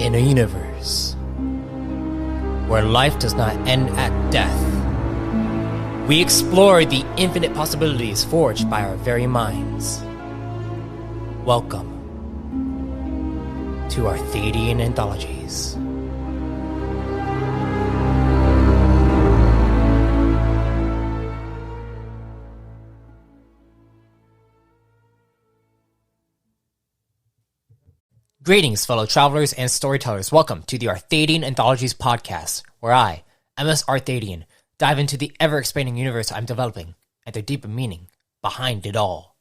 In a universe where life does not end at death, we explore the infinite possibilities forged by our very minds. Welcome to Arthadian Anthologies. Greetings, fellow travelers and storytellers. Welcome to the Arthadian Anthologies podcast, where I, MS Arthadian, dive into the ever-expanding universe I'm developing and the deeper meaning behind it all.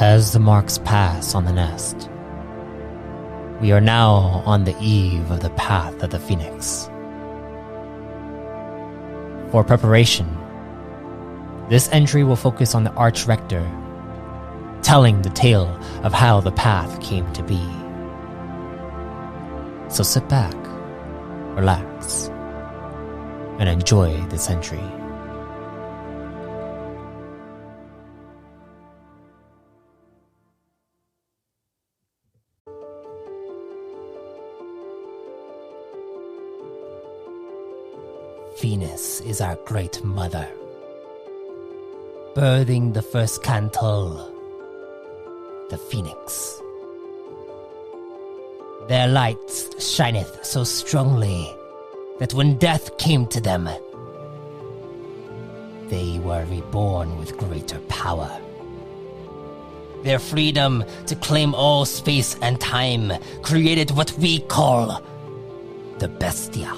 As the marks pass on the nest, we are now on the eve of the path of the Phoenix. For preparation, this entry will focus on the Arch-rector, telling the tale of how the path came to be. So sit back, relax, and enjoy this entry. Venus is our great mother, birthing the first Cantol, the Phoenix. Their light shineth so strongly that when death came to them, they were reborn with greater power. Their freedom to claim all space and time created what we call the Bestia.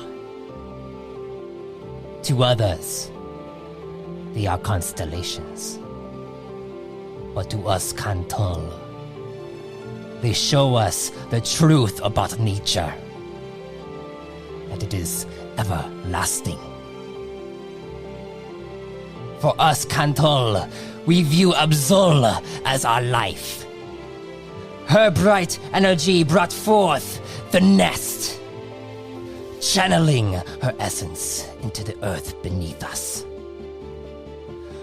To others, they are constellations. But to us, Cantol, they show us the truth about nature, that it is everlasting. For us, Cantol, we view Absol as our life. Her bright energy brought forth the nest, channeling her essence into the earth beneath us,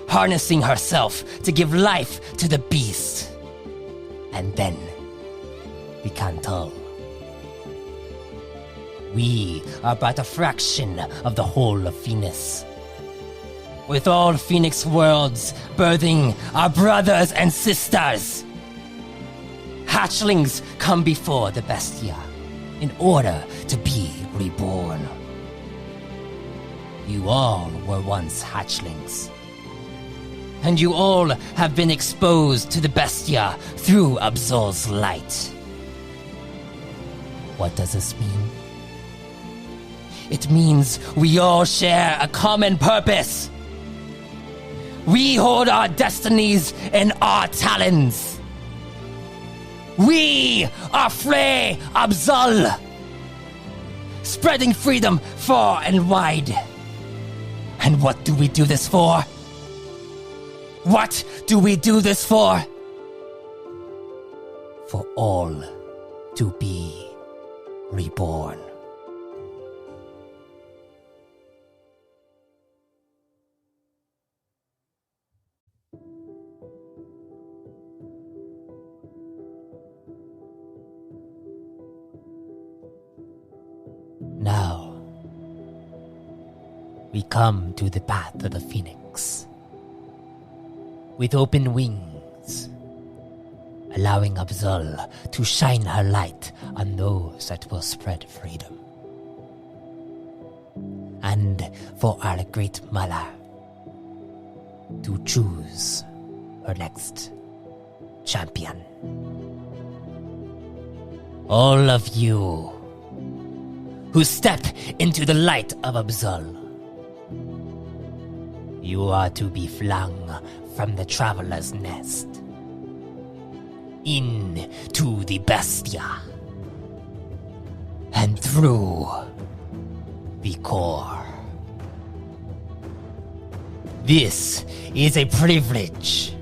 harnessing herself to give life to the beast, and then the Cantol. We are but a fraction of the whole of Venus, with all Phoenix worlds birthing our brothers and sisters. Hatchlings come before the Bestia in order to be reborn. You all were once hatchlings, and you all have been exposed to the Bestia through Absol's light. What does this mean? It means we all share a common purpose. We hold our destinies in our talons. We are Frey Absol, spreading freedom far and wide. And what do we do this for? What do we do this for? For all to be reborn. Now, we come to the path of the Phoenix, with open wings, allowing Absol to shine her light on those that will spread freedom. And for our great mother to choose her next champion. All of you who step into the light of Absol, you are to be flung from the traveler's nest into the Bestia and through the core. This is a privilege,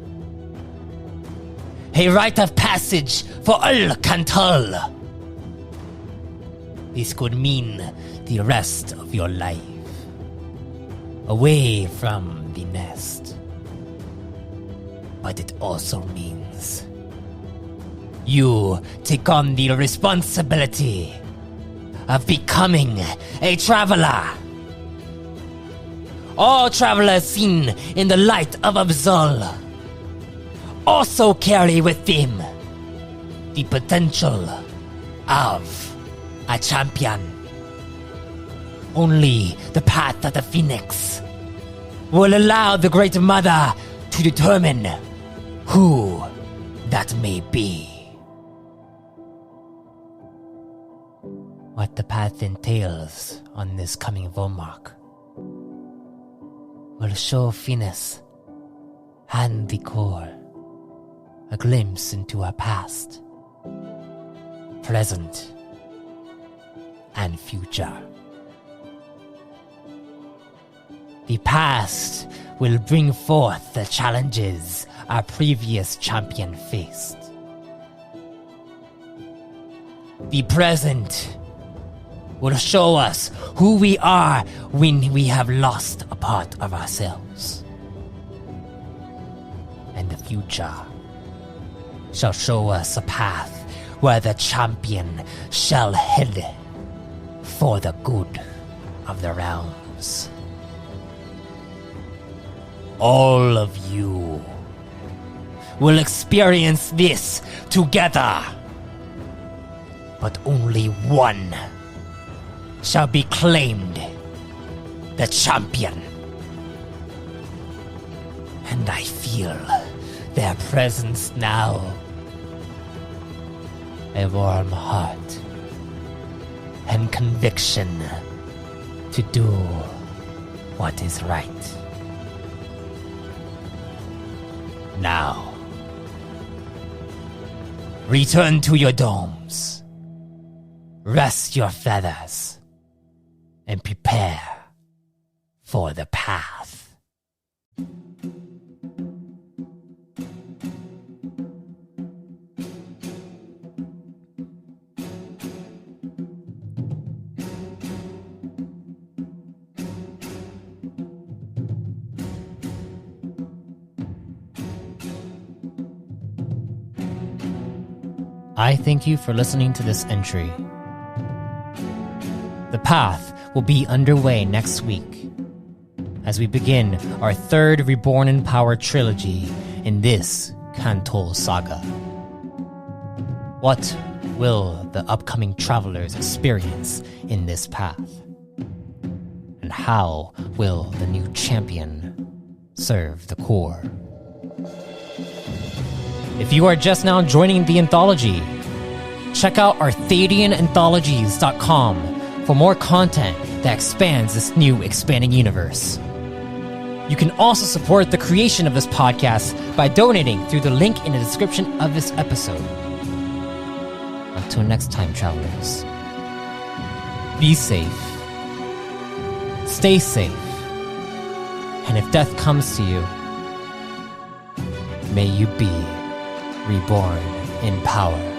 a rite of passage for all Cantol. This could mean the rest of your life away from the nest. But it also means you take on the responsibility of becoming a traveler. All travelers seen in the light of Absol also carry with them the potential of a champion. Only the path of the Phoenix will allow the Great Mother to determine who that may be. What the path entails on this coming Volmark will show Phoenix and the core a glimpse into her past, present, and future. The past will bring forth the challenges our previous champion faced. The present will show us who we are when we have lost a part of ourselves. And the future shall show us a path where the champion shall head for the good of the realms. All of you will experience this together, but only one shall be claimed the champion. And I feel their presence now. A warm heart and conviction to do what is right. Now, return to your domes, rest your feathers, and prepare for the path. I thank you for listening to this entry. The path will be underway next week as we begin our third Reborn in Power trilogy in this Cantol saga. What will the upcoming travelers experience in this path? And how will the new champion serve the core? If you are just now joining the anthology, check out arthadiananthologies.com for more content that expands this new expanding universe. You can also support the creation of this podcast by donating through the link in the description of this episode. Until next time, travelers, be safe, stay safe, and if death comes to you, may you be reborn in power.